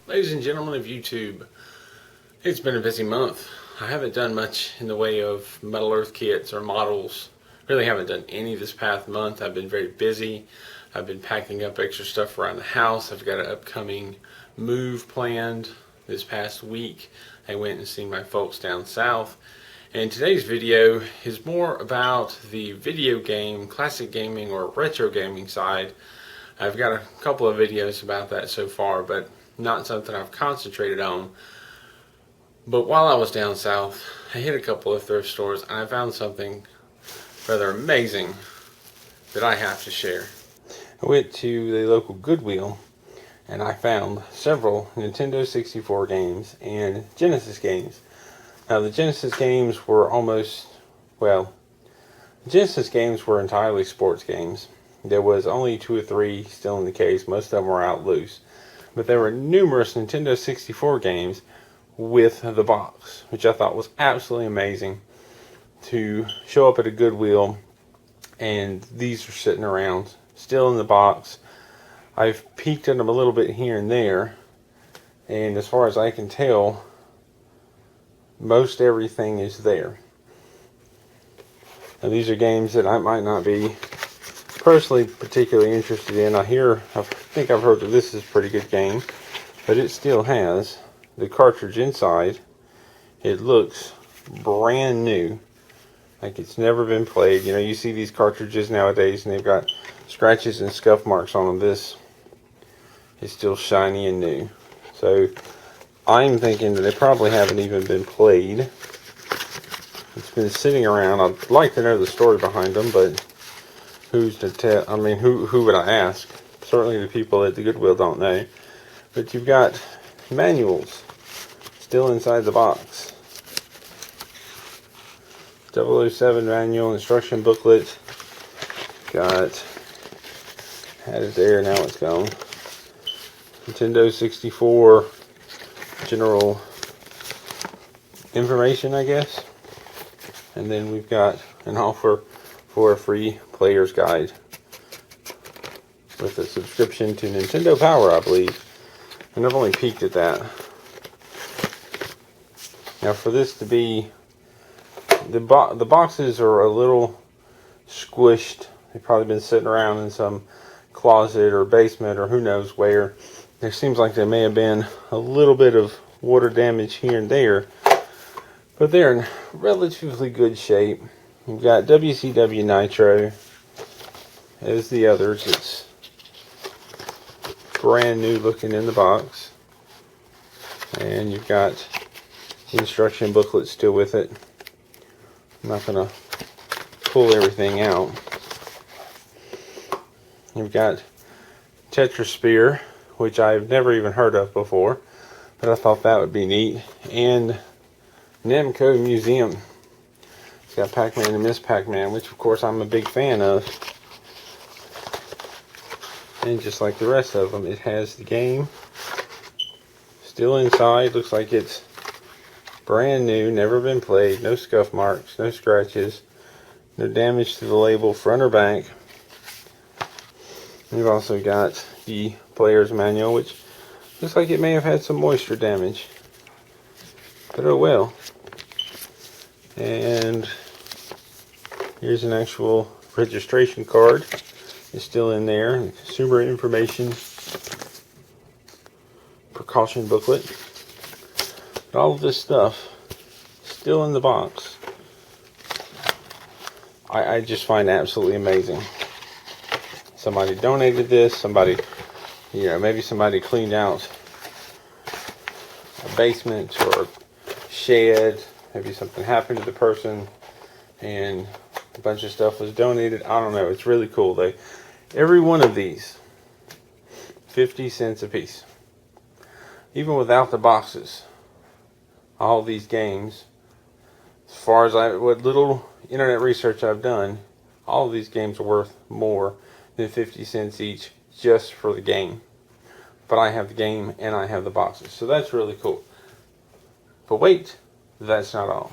Ladies and gentlemen of YouTube, it's been a busy month. I haven't done much in the way of Metal Earth kits or models. Really haven't done any this past month. I've been very busy. I've been packing up extra stuff around the house. I've got an upcoming move planned this past week. I went and seen my folks down south. And today's video is more about the video game, classic gaming, or retro gaming side. I've got a couple of videos about that so far, but not something I've concentrated on. But while I was down south, I hit a couple of thrift stores and I found something rather amazing that I have to share. I went to the local Goodwill and I found several Nintendo 64 games and Genesis games. Now the Genesis games were Genesis games were entirely sports games. There was only 2 or 3 still in the case. Most of them were out loose. But there were numerous Nintendo 64 games with the box, which I thought was absolutely amazing to show up at a Goodwill, and these are sitting around still in the box. I've peeked at them a little bit here and there, and as far as I can tell, most everything is there. Now these are games that I might not be personally particularly interested in. I think I've heard that this is a pretty good game, but it still has the cartridge inside. It looks brand new, like it's never been played. You know, you see these cartridges nowadays and they've got scratches and scuff marks on them. This is still shiny and new. So I'm thinking that they probably haven't even been played. It's been sitting around. I'd like to know the story behind them, but who's to tell? I mean, who would I ask? Certainly the people at the Goodwill don't know. But you've got manuals still inside the box. 007 manual, instruction booklet. Had it there, now it's gone. Nintendo 64 general information, I guess. And then we've got an offer for a free player's guide with a subscription to Nintendo Power, I believe. And I've only peeked at that. Now for this to be, the boxes are a little squished. They've probably been sitting around in some closet or basement or who knows where. There seems like there may have been a little bit of water damage here and there, but they're in relatively good shape. We've got WCW Nitro as the others. It's brand new looking in the box. And you've got the instruction booklet still with it. I'm not going to pull everything out. You've got Tetrasphere, which I've never even heard of before, but I thought that would be neat. And Namco Museum. It's got Pac-Man and Miss Pac-Man, which of course I'm a big fan of. And just like the rest of them, it has the game still inside. Looks like it's brand new, never been played, no scuff marks, no scratches, no damage to the label front or back. We've also got the player's manual, which looks like it may have had some moisture damage, but oh well. And here's an actual registration card. It's still in there. Consumer information precaution booklet. But all of this stuff still in the box. I just find absolutely amazing. Somebody donated this. Somebody, maybe somebody cleaned out a basement or a shed. Maybe something happened to the person and a bunch of stuff was donated. I don't know. It's really cool. Every one of these, 50 cents a piece. Even without the boxes, all these games, as far as what little internet research I've done, all of these games are worth more than 50 cents each just for the game. But I have the game and I have the boxes, so that's really cool. But wait, that's not all.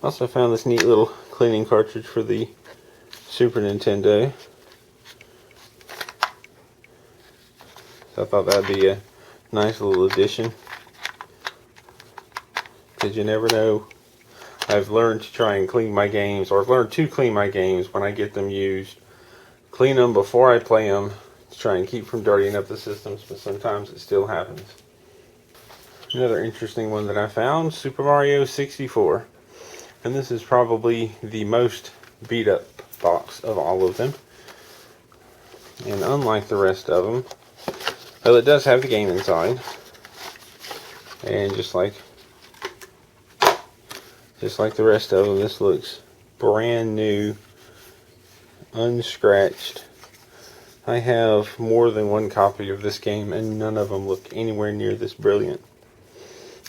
Also found this neat little cleaning cartridge for the Super Nintendo. So I thought that'd be a Nice little addition, because you never know. I've learned to try and clean my games, or I've learned to clean my games when I get them used. Clean them before I play them to try and keep from dirtying up the systems, but sometimes it still happens. Another interesting one that I found, Super Mario 64. And this is probably the most beat up box of all of them. And unlike the rest of them, well, it does have the game inside. And just like the rest of them, this looks brand new, unscratched. I have more than one copy of this game, and none of them look anywhere near this brilliant.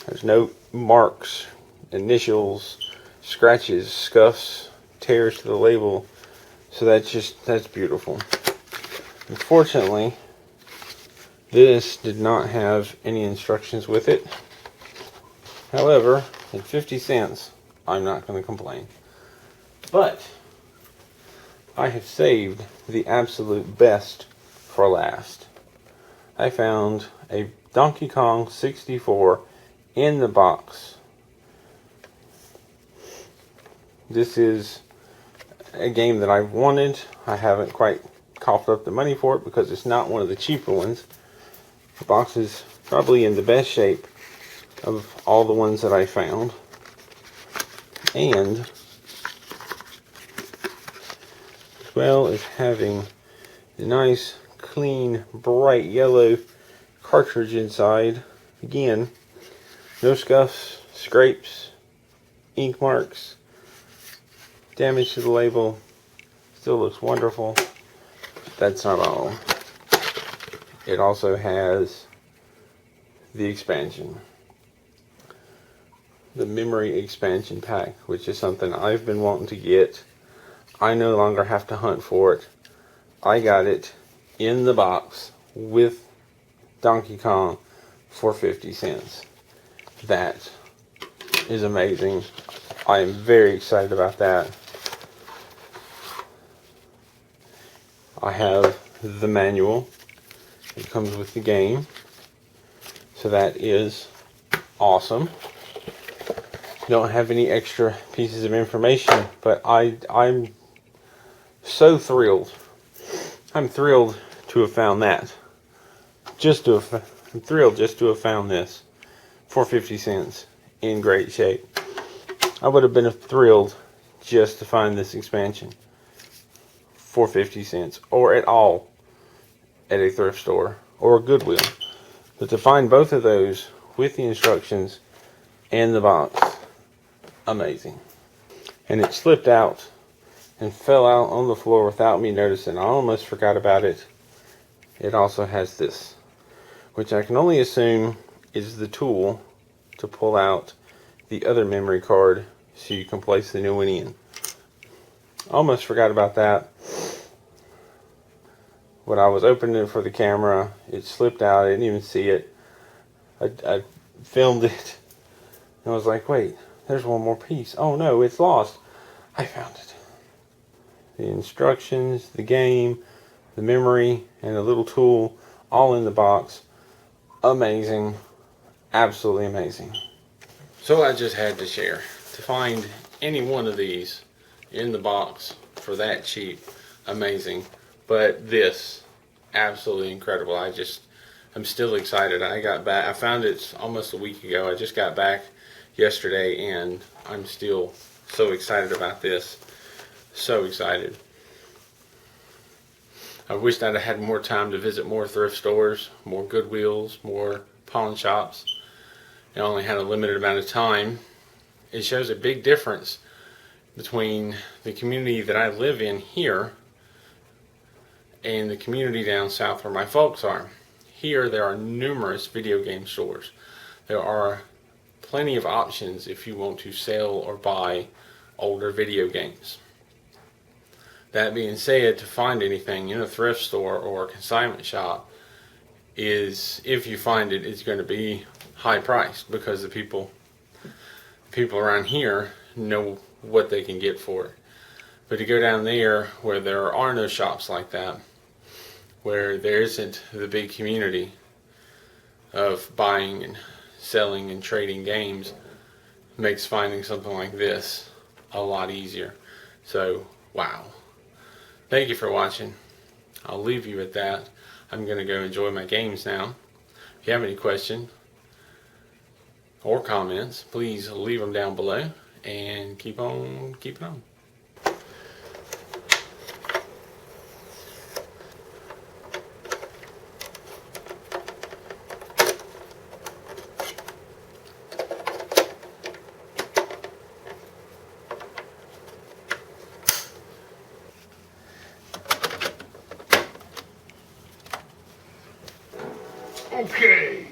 There's no marks, initials, scratches, scuffs, tears to the label. So that's beautiful. Unfortunately, this did not have any instructions with it. However, at 50 cents, I'm not going to complain. But I have saved the absolute best for last. I found a Donkey Kong 64 in the box. This is a game that I've wanted. I haven't quite coughed up the money for it because it's not one of the cheaper ones. The box is probably in the best shape of all the ones that I found. And as well as having the nice, clean, bright yellow cartridge inside. Again, no scuffs, scrapes, ink marks, damage to the label. Still looks wonderful. That's not all. It also has the expansion. The memory expansion pack, which is something I've been wanting to get. I no longer have to hunt for it. I got it in the box with Donkey Kong for 50 cents. That is amazing. I am very excited about that. I have the manual. It comes with the game. So that is awesome. Don't have any extra pieces of information, but I'm so thrilled. I'm thrilled to have found that. I'm thrilled just to have found this for 50 cents in great shape. I would have been thrilled just to find this expansion for 50 cents or at all at a thrift store or a Goodwill. But to find both of those with the instructions and the box, amazing. And it slipped out and fell out on the floor without me noticing. I almost forgot about it. It also has this, which I can only assume is the tool to pull out the other memory card so you can place the new one in. Almost forgot about that. When I was opening it for the camera, it slipped out. I didn't even see it. I filmed it. And I was like, wait, there's one more piece. Oh no, it's lost. I found it. The instructions, the game, the memory, and a little tool all in the box. Amazing. Absolutely amazing. So I just had to share. To find any one of these in the box for that cheap, amazing. But this, absolutely incredible. I'm still excited. I found it almost a week ago. I just got back yesterday and I'm still so excited about this. So excited. I wished I'd had more time to visit more thrift stores, more Goodwills, more pawn shops. I only had a limited amount of time. It shows a big difference between the community that I live in here and the community down south where my folks are. Here there are numerous video game stores. There are plenty of options if you want to sell or buy older video games. That being said, to find anything in a thrift store or a consignment shop is, if you find it, it's going to be high priced because the people around here know what they can get for it. But to go down there where there are no shops like that, where there isn't the big community, of buying and selling and trading games makes finding something like this a lot easier. So, wow. Thank you for watching. I'll leave you at that. I'm going to go enjoy my games now. If you have any questions or comments, please leave them down below and keep on keeping on. Okay.